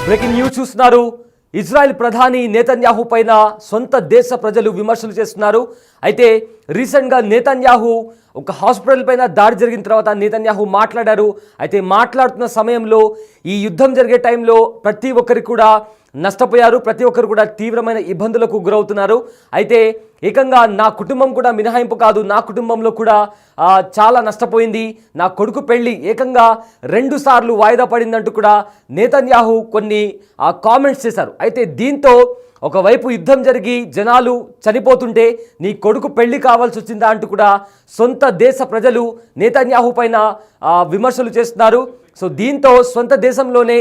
Breaking news చూస్తున్నారు. Israel ప్రధాని Netanyahu పైన సొంత దేశ ప్రజలు విమర్శలు చేస్తున్నారు. అయితే రీసెంట్గా నేతన్యాహు ఒక హాస్పిటల్ పైన దాడి జరిగిన తర్వాత నేతన్యాహు మాట్లాడారు. అయితే మాట్లాడుతున్న సమయంలో ఈ యుద్ధం జరిగే టైంలో ప్రతి ఒక్కరికి కూడా నష్టపోయారు, ప్రతి ఒక్కరు కూడా తీవ్రమైన ఇబ్బందులకు గురవుతున్నారు. అయితే ఏకంగా నా కుటుంబం కూడా మినహాయింపు కాదు, నా కుటుంబంలో కూడా చాలా నష్టపోయింది. నా కొడుకు పెళ్లి ఏకంగా 2 సార్లు వాయిదా పడిందంటూ కూడా నేతన్యాహు కొన్ని కామెంట్స్ చేశారు. అయితే దీంతో ఒకవైపు యుద్ధం జరిగి జనాలు చనిపోతుంటే నీ కొడుకు పెళ్లి కావాల్సి వచ్చిందా అంటూ కూడా సొంత దేశ ప్రజలు నేతన్యాహు పైన విమర్శలు చేస్తున్నారు. సో దీంతో సొంత దేశంలోనే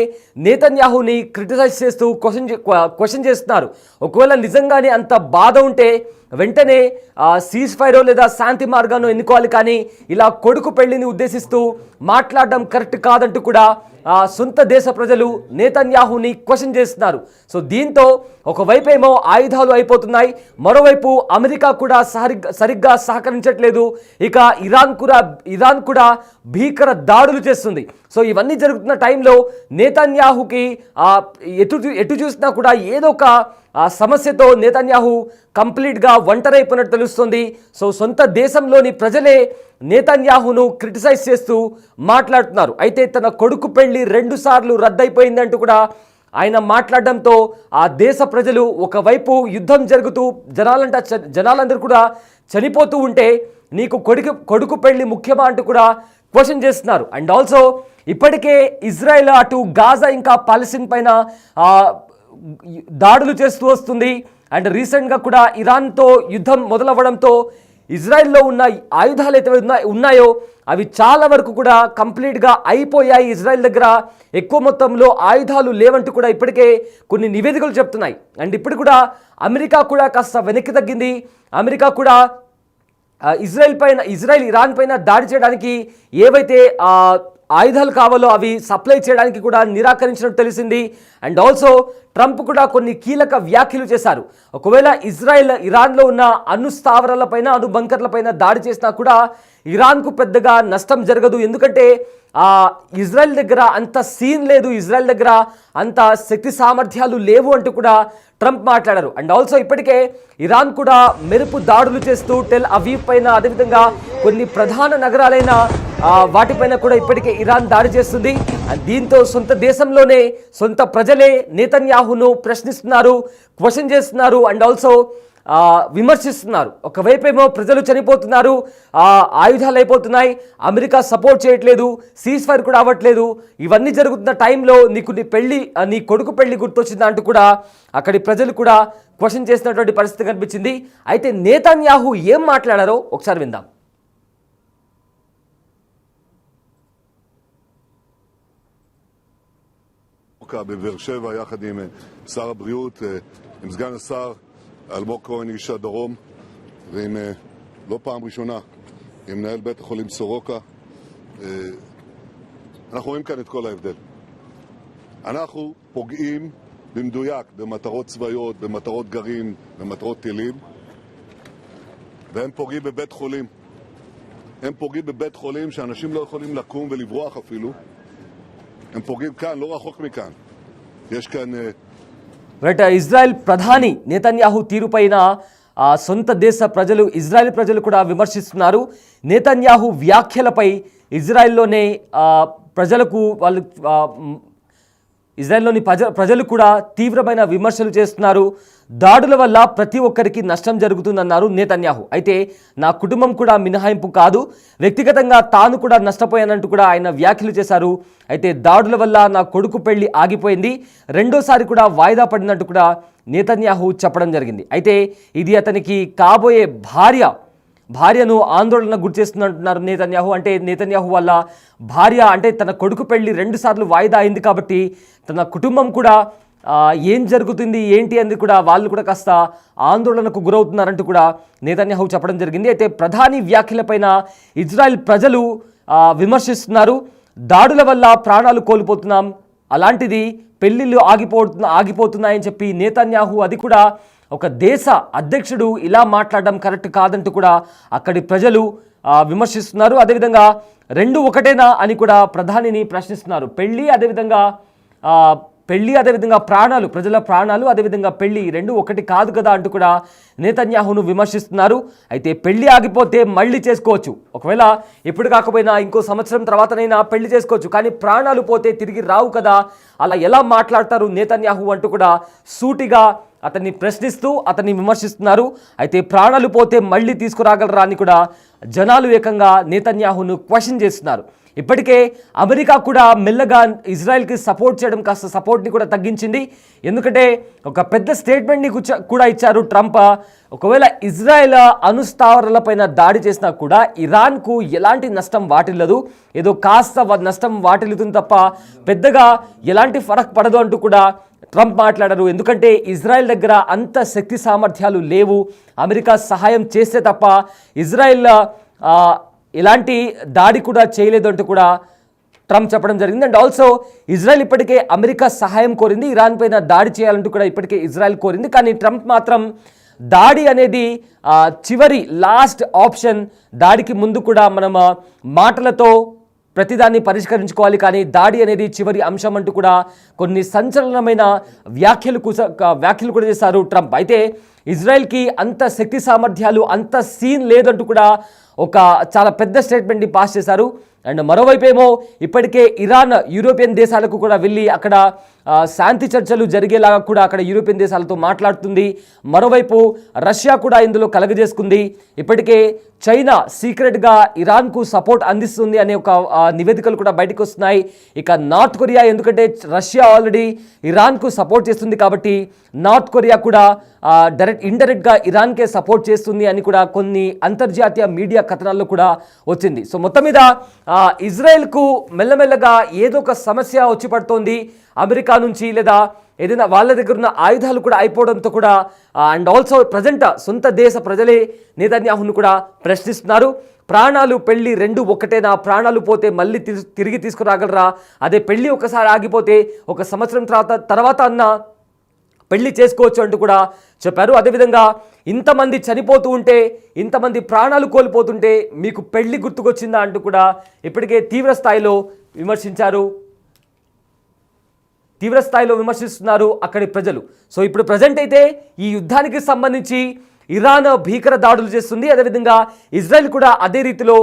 నేతన్యాహుని క్రిటిసైజ్ చేస్తూ క్వశ్చన్ చేస్తున్నారు. ఒకవేళ నిజంగానే అంత బాధ ఉంటే వెంటనే సీజ్ ఫైరో లేదా శాంతి మార్గాన్ని ఎన్నుకోవాలి, కానీ ఇలా కొడుకు పెళ్లిని ఉద్దేశిస్తూ మాట్లాడడం కరెక్ట్ కాదంటూ కూడా సొంత దేశ ప్రజలు నేతన్యాహుని క్వశ్చన్ చేస్తున్నారు. సో దీంతో ఒకవైపు ఏమో ఆయుధాలు అయిపోతున్నాయి, మరోవైపు అమెరికా కూడా సరిగ్గా సహకరించట్లేదు. ఇక ఇరాన్ కూడా భీకర దాడులు చేస్తుంది. సో ఇవన్నీ జరుగుతున్న టైంలో నేతన్యాహుకి ఎటు చూసినా కూడా ఏదో ఒక సమస్యతో నేతన్యాహు కంప్లీట్గా ఒంటరైపోయినట్టు తెలుస్తుంది. సో సొంత దేశంలోని ప్రజలే నేతన్యాహును క్రిటిసైజ్ చేస్తూ మాట్లాడుతున్నారు. అయితే తన కొడుకు పెళ్లి 2 సార్లు రద్దయిపోయిందంటూ కూడా ఆయన మాట్లాడడంతో ఆ దేశ ప్రజలు ఒకవైపు యుద్ధం జరుగుతూ జనాలందరూ కూడా చనిపోతూ ఉంటే నీకు కొడుకు పెళ్లి ముఖ్యమా అంటూ కూడా క్వశ్చన్ చేస్తున్నారు. అండ్ ఆల్సో ఇప్పటికే ఇజ్రాయెల్ అటు గాజా ఇంకా పాలస్తీన్ పైన దాడులు చేస్తూ వస్తుంది. అండ్ రీసెంట్గా కూడా ఇరాన్తో యుద్ధం మొదలవ్వడంతో ఇజ్రాయెల్లో ఉన్న ఆయుధాలు అయితే ఉన్నాయో అవి చాలా వరకు కూడా కంప్లీట్గా అయిపోయాయి. ఇజ్రాయెల్ దగ్గర ఎక్కువ మొత్తంలో ఆయుధాలు లేవంటూ కూడా ఇప్పటికే కొన్ని నివేదికలు చెప్తున్నాయి. అండ్ ఇప్పుడు కూడా అమెరికా కూడా కాస్త వెనక్కి తగ్గింది. అమెరికా కూడా ఇరాన్ పైన దాడి చేయడానికి ఏవైతే ఆయుధాలు కావాలో అవి సప్లై చేయడానికి కూడా నిరాకరించినట్టు తెలిసింది. అండ్ ఆల్సో ట్రంప్ కూడా కొన్ని కీలక వ్యాఖ్యలు చేశారు. ఒకవేళ ఇరాన్లో ఉన్న అణు స్థావరాలపైన అణు బంకర్లపైన దాడి చేసినా కూడా ఇరాన్కు పెద్దగా నష్టం జరగదు, ఎందుకంటే ఇజ్రాయెల్ దగ్గర అంత సీన్ లేదు, ఇజ్రాయెల్ దగ్గర అంత శక్తి సామర్థ్యాలు లేవు అంటూ కూడా ట్రంప్ మాట్లాడారు. అండ్ ఆల్సో ఇప్పటికే ఇరాన్ కూడా మెరుపు దాడులు చేస్తూ టెల్ అవీవ్ పైన, అదేవిధంగా కొన్ని ప్రధాన నగరాలైన వాటిపైన కూడా ఇప్పటికే ఇరాన్ దాడి చేస్తుంది. దీంతో సొంత దేశంలోనే సొంత ప్రజలే నేతన్యాహును ప్రశ్నిస్తున్నారు, క్వశ్చన్ చేస్తున్నారు, అండ్ ఆల్సో విమర్శిస్తున్నారు. ఒకవైపేమో ప్రజలు చనిపోతున్నారు, ఆయుధాలు అయిపోతున్నాయి, అమెరికా సపోర్ట్ చేయట్లేదు, సీజ్ ఫైర్ కూడా అవ్వట్లేదు. ఇవన్నీ జరుగుతున్న టైంలో నీ కొడుకు పెళ్లి గుర్తొచ్చిందా అంటూ కూడా అక్కడి ప్రజలు కూడా క్వశ్చన్ చేసినటువంటి పరిస్థితి కనిపించింది. అయితే నేతన్యాహు ఏం మాట్లాడారో ఒకసారి విందాం. בבאר שבע יחד עם שר הבריאות, עם סגן השר אלמוג כהן איש הדרום, ועם לא פעם ראשונה עם מנהל בית החולים סורוקה. אנחנו רואים כאן את כל ההבדל. אנחנו פוגעים במדויק במטרות צבאיות, במטרות גרעין, במטרות טילים, והם פוגעים בבית חולים. הם פוגעים בבית חולים שאנשים לא יכולים לקום ולברוח אפילו. הם פוגעים כאן, לא רחוק מכאן. יש כאן ఇజ్రాయెల్ ప్రధాని నేతన్యాహు తీరుపైన సొంత దేశ ప్రజలు, ఇజ్రాయెల్ ప్రజలు కూడా విమర్శిస్తున్నారు. నేతన్యాహు వ్యాఖ్యలపై ఇజ్రాయెల్లోని ప్రజలు కూడా తీవ్రమైన విమర్శలు చేస్తున్నారు. దాడుల వల్ల ప్రతి ఒక్కరికి నష్టం జరుగుతుందన్నారు నేతన్యాహు. అయితే నా కుటుంబం కూడా మినహాయింపు కాదు, వ్యక్తిగతంగా తాను కూడా నష్టపోయానంటూ కూడా ఆయన వ్యాఖ్యలు చేశారు. అయితే దాడుల వల్ల నా కొడుకు పెళ్లి ఆగిపోయింది, 2వ సారి కూడా వాయిదా పడినట్టు కూడా నేతన్యాహు చెప్పడం జరిగింది. అయితే ఇది అతనికి కాబోయే భార్యను ఆందోళన గురి చేస్తుందంటున్నారు నేతన్యాహు. అంటే నేతన్యాహు వాళ్ళ భార్య, అంటే తన కొడుకు పెళ్లి 2 సార్లు వాయిదా అయింది కాబట్టి తన కుటుంబం కూడా ఏం జరుగుతుంది ఏంటి అని కూడా వాళ్ళు కూడా కాస్త ఆందోళనకు గురవుతున్నారంటూ కూడా నేతన్యాహు చెప్పడం జరిగింది. అయితే ప్రధాని వ్యాఖ్యలపైన ఇజ్రాయెల్ ప్రజలు విమర్శిస్తున్నారు. దాడుల వల్ల ప్రాణాలు కోల్పోతున్నాం, అలాంటిది పెళ్లిళ్ళు ఆగిపోతున్నాయని చెప్పి నేతన్యాహు, అది కూడా ఒక దేశ అధ్యక్షుడు ఇలా మాట్లాడడం కరెక్ట్ కాదంటూ కూడా అక్కడి ప్రజలు విమర్శిస్తున్నారు. అదేవిధంగా 2 ఒకటేనా అని కూడా ప్రధానిని ప్రశ్నిస్తున్నారు. పెళ్లి అదేవిధంగా పెళ్లి అదేవిధంగా ప్రాణాలు, ప్రజల ప్రాణాలు అదేవిధంగా పెళ్లి రెండు ఒకటి కాదు కదా అంటూ కూడా నేతన్యాహును విమర్శిస్తున్నారు. అయితే పెళ్లి ఆగిపోతే మళ్ళీ చేసుకోవచ్చు, ఒకవేళ ఎప్పుడు కాకపోయినా ఇంకో సంవత్సరం తర్వాతనైనా పెళ్లి చేసుకోవచ్చు, కానీ ప్రాణాలు పోతే తిరిగి రావు కదా, అలా ఎలా మాట్లాడతారు నేతన్యాహు అంటూ కూడా సూటిగా అతన్ని ప్రశ్నిస్తూ అతన్ని విమర్శిస్తున్నారు. అయితే ప్రాణాలు పోతే మళ్ళీ తీసుకురాగలరా అని కూడా జనాలు ఏకంగా నేతన్యాహును క్వశ్చన్ చేస్తున్నారు. ఇప్పటికే అమెరికా కూడా మెల్లగా ఇజ్రాయెల్కి సపోర్ట్ చేయడం, కాస్త సపోర్ట్ని కూడా తగ్గించింది. ఎందుకంటే ఒక పెద్ద స్టేట్మెంట్ని కూడా ఇచ్చారు ట్రంప్. ఒకవేళ ఇజ్రాయెల్ అణుస్థావరాలపైన దాడి చేసినా కూడా ఇరాన్కు ఎలాంటి నష్టం వాటిల్లదు, ఏదో కాస్త నష్టం వాటిల్లుతుంది తప్ప పెద్దగా ఎలాంటి ఫరక్ పడదు అంటూ కూడా ట్రంప్ మాట్లాడారు. ఎందుకంటే ఇజ్రాయెల్ దగ్గర అంత శక్తి సామర్థ్యాలు లేవు, అమెరికా సహాయం చేస్తే తప్ప ఇజ్రాయెల్ ఎలాంటి దాడి కూడా చేయలేదు అంటూ కూడా ట్రంప్ చెప్పడం జరిగింది. అండ్ ఆల్సో ఇజ్రాయెల్ ఇప్పటికే అమెరికా సహాయం కోరింది, ఇరాన్ పైన దాడి చేయాలంటూ కూడా ఇప్పటికే ఇజ్రాయెల్ కోరింది. కానీ ట్రంప్ మాత్రం దాడి అనేది చివరి లాస్ట్ ఆప్షన్, దాడికి ముందు కూడా మనం మాటలతో ప్రతిదాన్ని పరిష్కరించుకోవాలి, కానీ దాడి అనేది చివరి అంశం అంటూ కూడా కొన్ని సంచలనమైన వ్యాఖ్యలు కూడా చేశారు ట్రంప్. అయితే ఇజ్రాయెల్కి అంత శక్తి సామర్థ్యాలు, అంత సీన్ లేదంటూ కూడా ఒక చాలా పెద్ద స్టేట్మెంట్ని పాస్ చేశారు. అండ్ మరోవైపు ఏమో ఇప్పటికే ఇరాన్ యూరోపియన్ దేశాలకు కూడా వెళ్ళి అక్కడ శాంతి చర్చలు జరిగేలాగా కూడా అక్కడ యూరోపియన్ దేశాలతో మాట్లాడుతుంది. మరోవైపు రష్యా కూడా ఇందులో కలగజేసుకుంది. ఇప్పటికే చైనా సీక్రెట్గా ఇరాన్కు సపోర్ట్ అందిస్తుంది అనే ఒక నివేదికలు కూడా బయటకు వస్తున్నాయి. ఇక నార్త్ కొరియా, ఎందుకంటే రష్యా ఆల్రెడీ ఇరాన్కు సపోర్ట్ చేస్తుంది కాబట్టి నార్త్ కొరియా కూడా ఇండైరెక్ట్గా ఇరాన్కే సపోర్ట్ చేస్తుంది అని కూడా కొన్ని అంతర్జాతీయ మీడియా కథనాల్లో కూడా వచ్చింది. సో మొత్తం మీద ఇజ్రాయెల్కు మెల్లమెల్లగా ఏదో ఒక సమస్య వచ్చి పడుతోంది అమెరికా నుంచి, లేదా ఏదైనా వాళ్ళ దగ్గర ఉన్న ఆయుధాలు కూడా అయిపోవడంతో కూడా అండ్ ఆల్సో ప్రజెంట్ సొంత దేశ ప్రజలే నేతన్యాహును కూడా ప్రశ్నిస్తున్నారు. ప్రాణాలు పెళ్లి రెండు ఒకటేనా, ప్రాణాలు పోతే మళ్ళీ తిరిగి తీసుకురాగలరా, అదే పెళ్లి ఒకసారి ఆగిపోతే ఒక సంవత్సరం తర్వాత అన్న పెళ్లి చేసుకోవచ్చు అంటూ కూడా చెప్పారు. అదేవిధంగా ఇంతమంది చనిపోతూ ఉంటే, ఇంతమంది ప్రాణాలు కోల్పోతుంటే మీకు పెళ్లి గుర్తుకొచ్చిందా అంటూ కూడా ఇప్పటికే తీవ్ర స్థాయిలో విమర్శిస్తున్నారు అక్కడి ప్రజలు. సో ఇప్పుడు ప్రజెంట్ అయితే ఈ యుద్ధానికి సంబంధించి ఇరాన్ భీకర దాడులు చేస్తుంది, అదేవిధంగా ఇజ్రాయెల్ కూడా అదే రీతిలో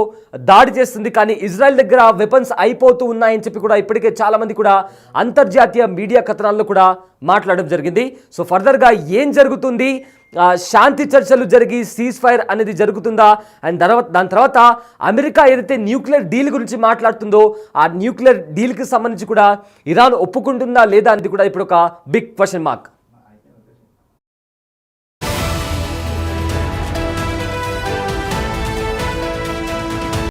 దాడి చేస్తుంది. కానీ ఇజ్రాయెల్ దగ్గర వెపన్స్ అయిపోతూ ఉన్నాయని చెప్పి కూడా ఇప్పటికే చాలామంది కూడా అంతర్జాతీయ మీడియా కథనాల్లో కూడా మాట్లాడడం జరిగింది. సో ఫర్దర్గా ఏం జరుగుతుంది, శాంతి చర్చలు జరిగి సీజ్ ఫైర్ అనేది జరుగుతుందా, అండ్ దాని తర్వాత అమెరికా ఏదైతే న్యూక్లియర్ డీల్ గురించి మాట్లాడుతుందో ఆ న్యూక్లియర్ డీల్కి సంబంధించి కూడా ఇరాన్ ఒప్పుకుంటుందా లేదా అనేది కూడా ఇప్పుడు ఒక బిగ్ క్వశ్చన్ మార్క్.